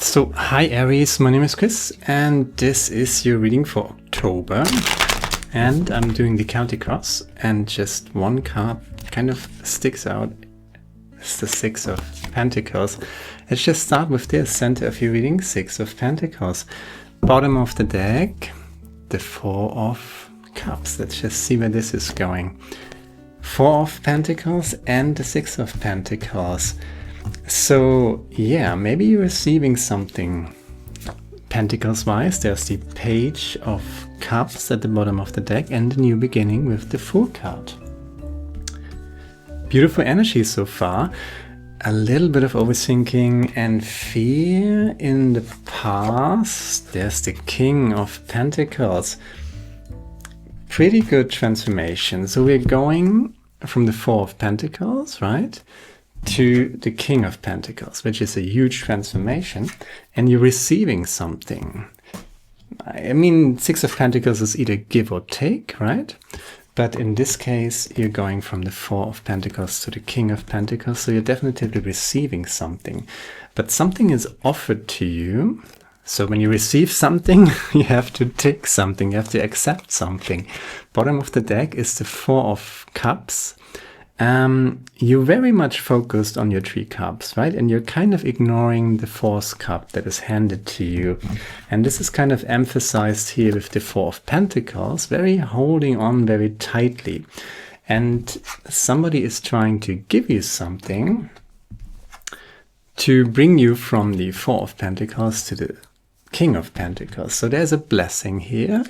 So, hi Aries, my name is Chris, and this is your reading for October. And I'm doing the Celtic cross, and just one card kind of sticks out. It's the Six of Pentacles. Let's just start with this center of your reading, Six of Pentacles. Bottom of the deck, the Four of Cups. Let's just see where this is going. Four of Pentacles and the Six of Pentacles. So yeah, maybe you're receiving something Pentacles wise. There's the Page of Cups at the bottom of the deck and the new beginning with the Fool card. Beautiful energy so far. A little bit of overthinking and fear in the past. There's the King of Pentacles. Pretty good transformation. So we're going from the Four of Pentacles, right, to the King of Pentacles, which is a huge transformation, and you're receiving something. I mean, Six of Pentacles is either give or take, right? But in this case, you're going from the Four of Pentacles to the King of Pentacles, so you're definitely receiving something. But something is offered to you. So when you receive something, you have to take something, you have to accept something. Bottom of the deck is the Four of Cups. You're very much focused on your three cups, right? And you're kind of ignoring the fourth cup that is handed to you. And this is kind of emphasized here with the Four of Pentacles, very holding on very tightly. And somebody is trying to give you something to bring you from the Four of Pentacles to the King of Pentacles. So there's a blessing here.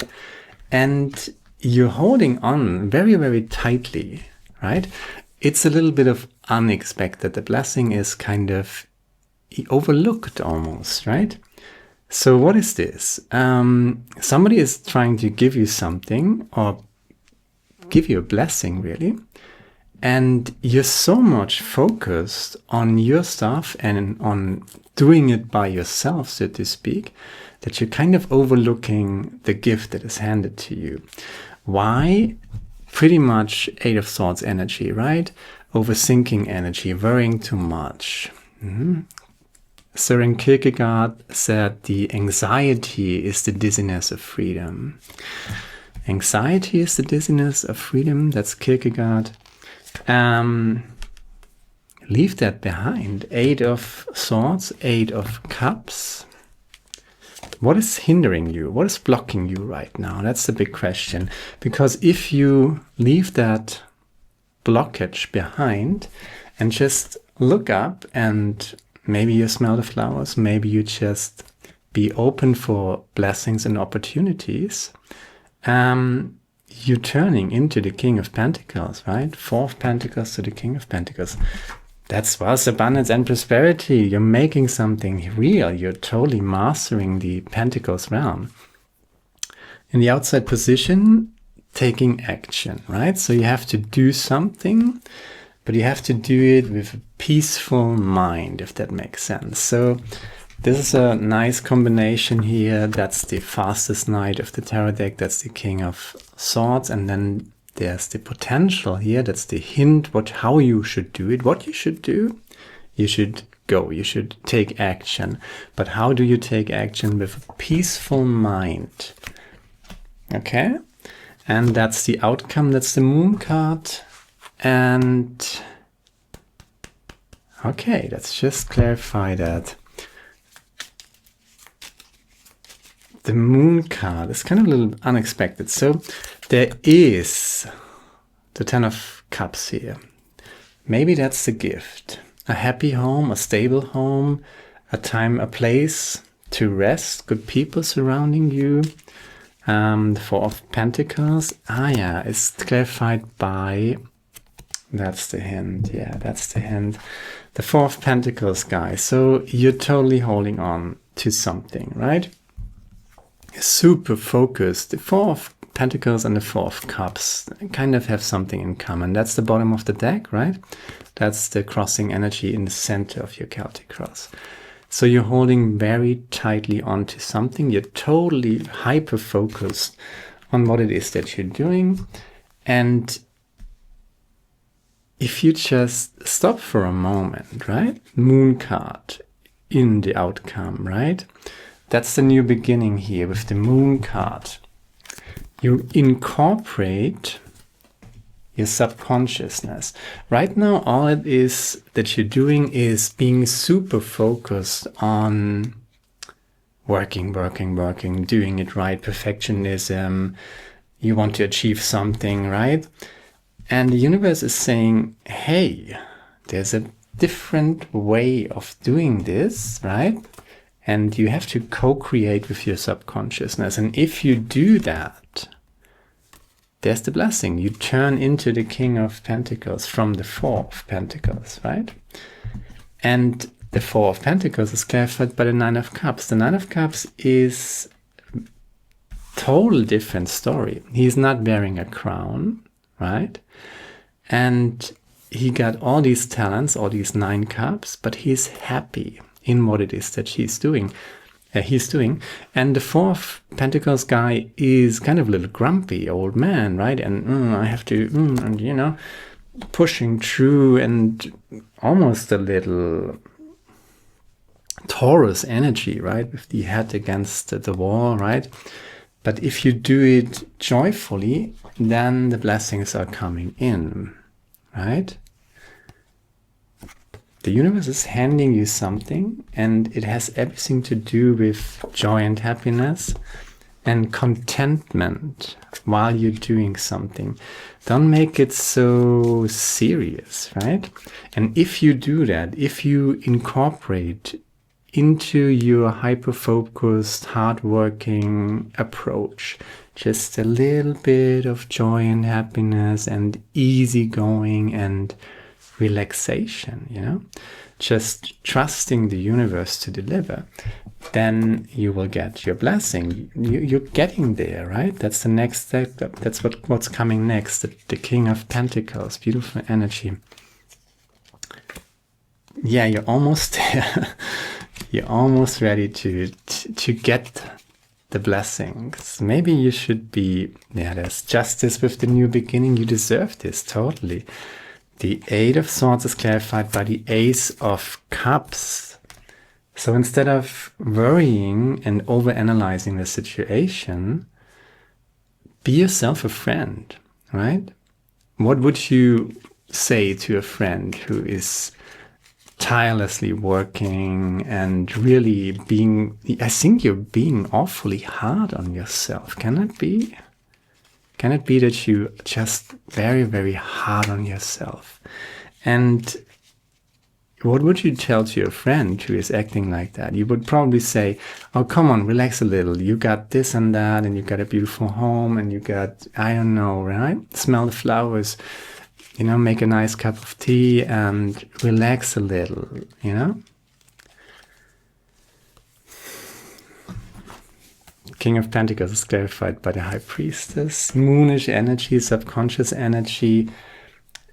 And you're holding on very, very tightly, right? It's a little bit of unexpected. The blessing is kind of overlooked almost, right? So what is this? Somebody is trying to give you something or give you a blessing, really. And you're so much focused on your stuff and on doing it by yourself, so to speak, that you're kind of overlooking the gift that is handed to you. Why? Pretty much Eight of Swords energy, right? Overthinking energy, worrying too much. Søren Kierkegaard said the anxiety is the dizziness of freedom. Anxiety is the dizziness of freedom. That's Kierkegaard. Leave that behind. Eight of Swords, Eight of Cups. What is hindering you? What is blocking you right now? That's the big question. Because if you leave that blockage behind and just look up and maybe you smell the flowers, maybe you just be open for blessings and opportunities, you're turning into the King of Pentacles, right? Four of Pentacles to the King of Pentacles. That's wealth, abundance, and prosperity. You're making something real. You're totally mastering the Pentacles realm. In the outside position, taking action, right? So you have to do something, but you have to do it with a peaceful mind, if that makes sense. So this is a nice combination here. That's the fastest knight of the tarot deck. That's the King of Swords. And then there's the potential here. That's the hint how you should do it. What you should do, you should go. You should take action. But how do you take action? With a peaceful mind. Okay? And that's the outcome. That's the Moon card. And okay, let's just clarify that. The Moon card is kind of a little unexpected. So there is the Ten of Cups here. Maybe that's the gift. A happy home, a stable home, a time, a place to rest, good people surrounding you. The Four of Pentacles. Yeah, it's clarified by, that's the hint. Yeah, that's the hint. The Four of Pentacles, guys. So you're totally holding on to something, right? Super focused. The Four of Pentacles and the Four of Cups kind of have something in common. That's the bottom of the deck, right? That's the crossing energy in the center of your Celtic cross. So you're holding very tightly onto something. You're totally hyper-focused on what it is that you're doing. And if you just stop for a moment, right? Moon card. in the outcome, right? That's the new beginning here with the Moon card. You incorporate your subconsciousness. Right now, all it is that you're doing is being super focused on working, doing it right, perfectionism. You want to achieve something, right? And the universe is saying, hey, there's a different way of doing this, right? And you have to co-create with your subconsciousness. And if you do that, there's the blessing. You turn into the King of Pentacles from the Four of Pentacles, right? And the Four of Pentacles is clarified by the Nine of Cups. The Nine of Cups is a total different story. He's not wearing a crown, right? And he got all these talents, all these 9 cups, but he's happy in what it is that he's doing. And the Four of Pentacles guy is kind of a little grumpy old man, right? And I have to, and you know, pushing through, and almost a little Taurus energy, right? With the head against the wall, right? But if you do it joyfully, then the blessings are coming in, right? The universe is handing you something, and it has everything to do with joy and happiness and contentment while you're doing something. Don't make it so serious, right? And if you do that, if you incorporate into your hyper-focused, hard-working approach just a little bit of joy and happiness and easygoing and relaxation, you know, just trusting the universe to deliver, then you will get your blessing. You're getting there, right? That's the next step. That's what's coming next. The King of Pentacles, beautiful energy. Yeah, you're almost there. You're almost ready to get the blessings. Maybe you should be, there's justice with the new beginning. You deserve this, totally. The Eight of Swords is clarified by the Ace of Cups. So instead of worrying and overanalyzing the situation, be yourself a friend, right? What would you say to a friend who is tirelessly working and really being, I think you're being awfully hard on yourself. Can it be? Can it be that you just very, very hard on yourself? And what would you tell to your friend who is acting like that? You would probably say, oh, come on, relax a little. You got this and that, and you got a beautiful home, and you got, I don't know, right? Smell the flowers, you know, make a nice cup of tea and relax a little, you know? King of Pentacles is clarified by the High Priestess. Moonish energy, subconscious energy.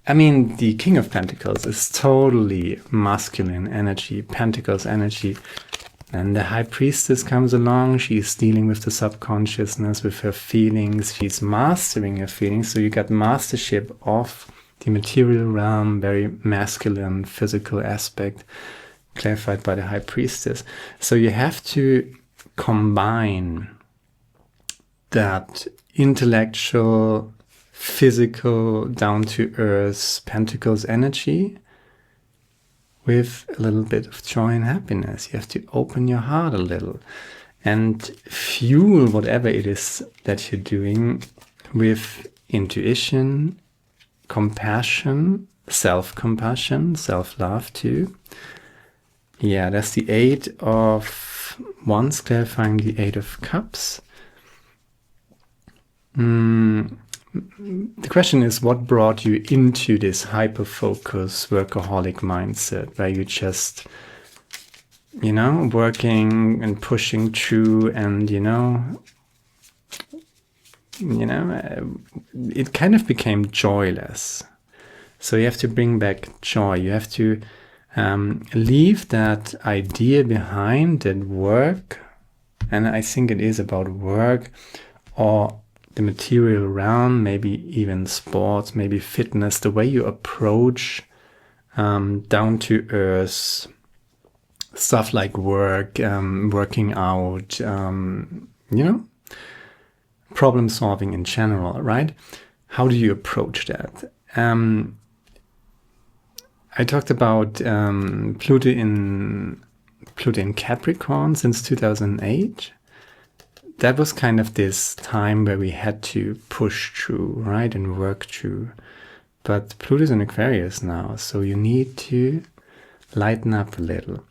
I mean, the King of Pentacles is totally masculine energy, Pentacles energy. And the High Priestess comes along. She's dealing with the subconsciousness, with her feelings. She's mastering her feelings. So you got mastership of the material realm, very masculine, physical aspect, clarified by the High Priestess. So you have to combine that intellectual, physical, down-to-earth Pentacles energy with a little bit of joy and happiness. You have to open your heart a little and fuel whatever it is that you're doing with intuition, compassion, self-compassion, self-love too. Yeah, that's the Eight of Wands, clarifying the Eight of Cups. The question is, what brought you into this hyper-focus, workaholic mindset, where you just, you know, working and pushing through, and, you know, it kind of became joyless. So you have to bring back joy. You have to leave that idea behind that work, and I think it is about work or the material realm, maybe even sports, maybe fitness, the way you approach down to earth stuff like work, working out, problem solving in general, right? How do you approach that? I talked about Pluto in Capricorn since 2008. That was kind of this time where we had to push through, right, and work through. But Pluto's in Aquarius now, so you need to lighten up a little.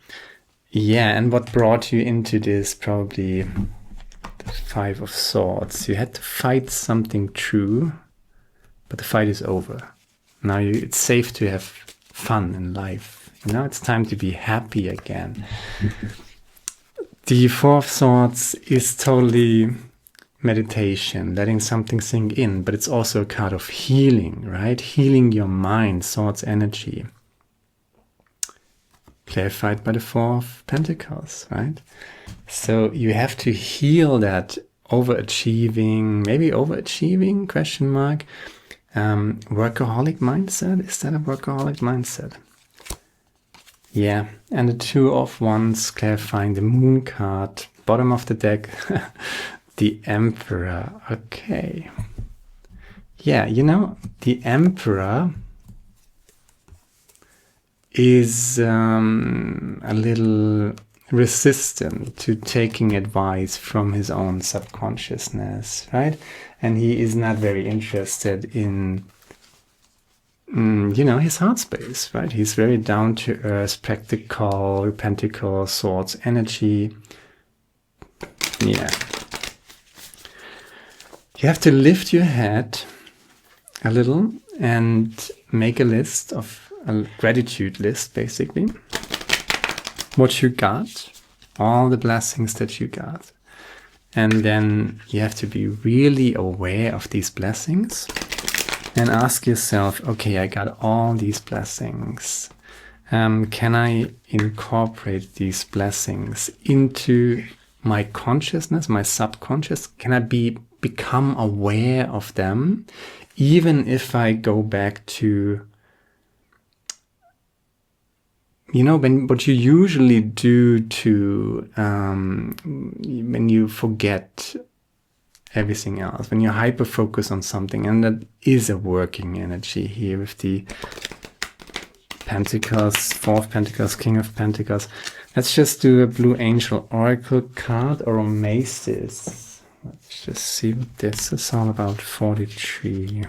Yeah, and what brought you into this? Probably the Five of Swords. You had to fight something true, but the fight is over. Now it's safe to have fun in life. It's time to be happy again. The Four of Swords is totally meditation, letting something sink in, but it's also a card of healing, right? Healing your mind, Swords energy. Clarified by the Four of Pentacles, right? So you have to heal that overachieving, question mark, workaholic mindset. Is that a workaholic mindset? Yeah, and the Two of Wands, clarifying the Moon card, bottom of the deck, the Emperor. Okay. Yeah, the Emperor is a little resistant to taking advice from his own subconsciousness, right? And he is not very interested in his heart space, right? He's very down to earth, practical, Pentacle, Swords energy. Yeah. You have to lift your head a little and make a list of a gratitude list, basically. What you got, all the blessings that you got. And then you have to be really aware of these blessings. And ask yourself, okay, I got all these blessings. Can I incorporate these blessings into my consciousness, my subconscious? Can I become aware of them, even if I go back to, what you usually do to when you forget everything else, when you hyper focus on something, and that is a working energy here with the Pentacles, Four of Pentacles, King of Pentacles. Let's just do a Blue Angel Oracle card, or Omasis. Let's just see what this is all about. 43.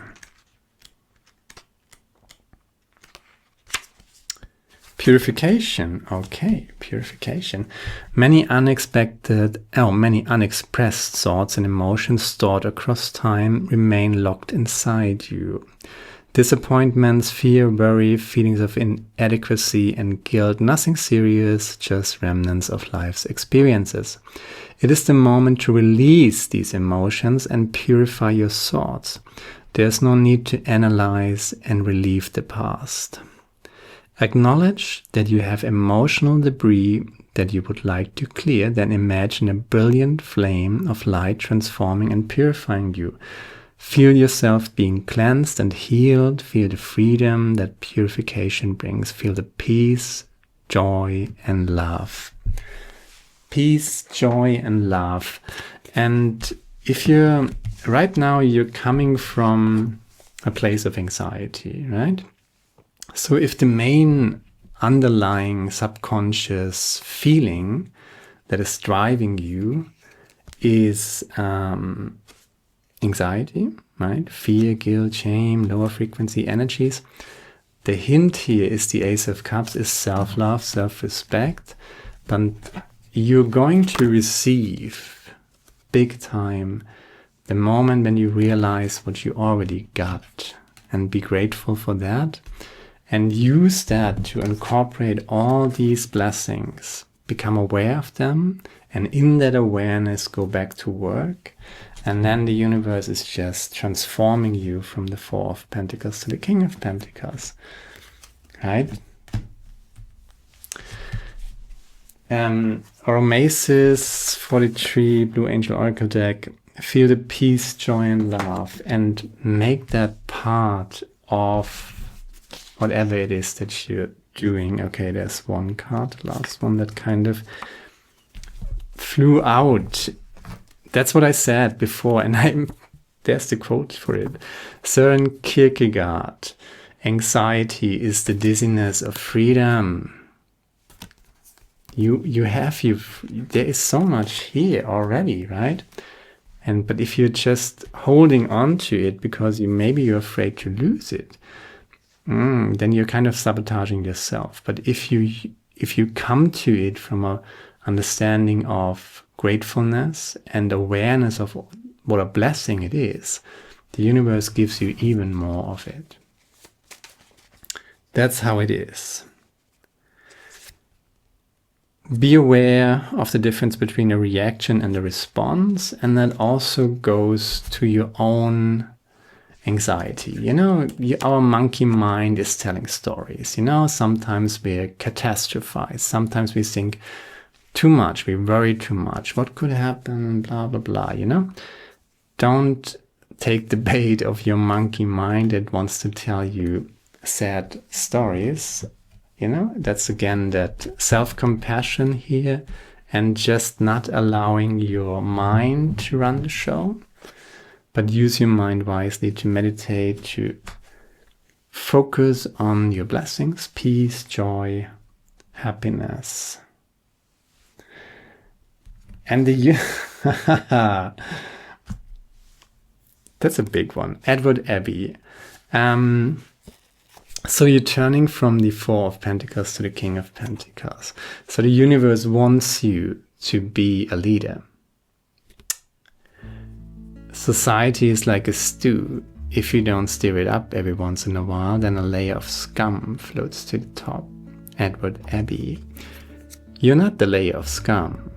Purification. Okay, purification. Many unexpressed thoughts and emotions stored across time remain locked inside you. Disappointments, fear, worry, feelings of inadequacy and guilt, nothing serious, just remnants of life's experiences. It is the moment to release these emotions and purify your thoughts. There's no need to analyze and relieve the past. Acknowledge that you have emotional debris that you would like to clear, then imagine a brilliant flame of light transforming and purifying you. Feel yourself being cleansed and healed. Feel the freedom that purification brings. Feel the peace, joy, and love. Peace, joy, and love. And if right now you're coming from a place of anxiety, right? So if the main underlying subconscious feeling that is driving you is anxiety, right? Fear, guilt, shame, lower frequency energies. The hint here is the Ace of Cups, is self-love, self-respect. But you're going to receive big time the moment when you realize what you already got, and be grateful for that. And use that to incorporate all these blessings, become aware of them, and in that awareness go back to work. And then the universe is just transforming you from the Four of Pentacles to the King of Pentacles, right? Omasis 43, Blue Angel Oracle deck. Feel the peace, joy, and love, and make that part of whatever it is that you're doing? Okay, there's one card, the last one that kind of flew out. That's what I said before, and there's the quote for it. Søren Kierkegaard, anxiety is the dizziness of freedom. There is so much here already, right? But if you're just holding on to it because maybe you're afraid to lose it, then you're kind of sabotaging yourself. But if you come to it from a understanding of gratefulness and awareness of what a blessing it is, the universe gives you even more of it. That's how it is. Be aware of the difference between a reaction and a response, and that also goes to your own anxiety. You know, our monkey mind is telling stories. You know, sometimes we catastrophize, sometimes we think too much, we worry too much. What could happen? Blah, blah, blah, you know? Don't take the bait of your monkey mind that wants to tell you sad stories. You know, that's again that self-compassion here, and just not allowing your mind to run the show, but use your mind wisely to meditate, to focus on your blessings, peace, joy, happiness. And that's a big one. Edward Abbey. So you're turning from the Four of Pentacles to the King of Pentacles. So the universe wants you to be a leader. Society is like a stew. If you don't stir it up every once in a while, then a layer of scum floats to the top. Edward Abbey. You're not the layer of scum,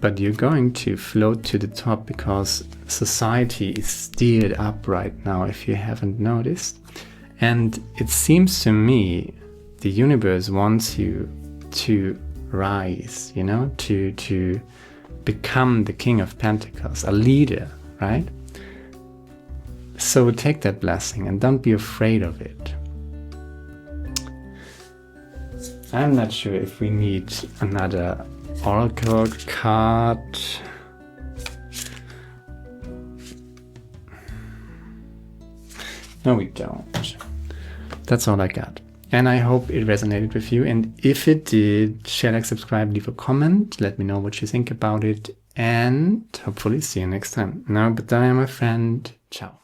but you're going to float to the top because society is stirred up right now, if you haven't noticed. And it seems to me the universe wants you to rise, you know, to become the King of Pentacles, a leader, right? So take that blessing and don't be afraid of it. I'm not sure if we need another oracle card. No, we don't. That's all I got. And I hope it resonated with you. And if it did, share, like, subscribe, leave a comment. Let me know what you think about it. And hopefully see you next time. Now, but I am my friend. Ciao.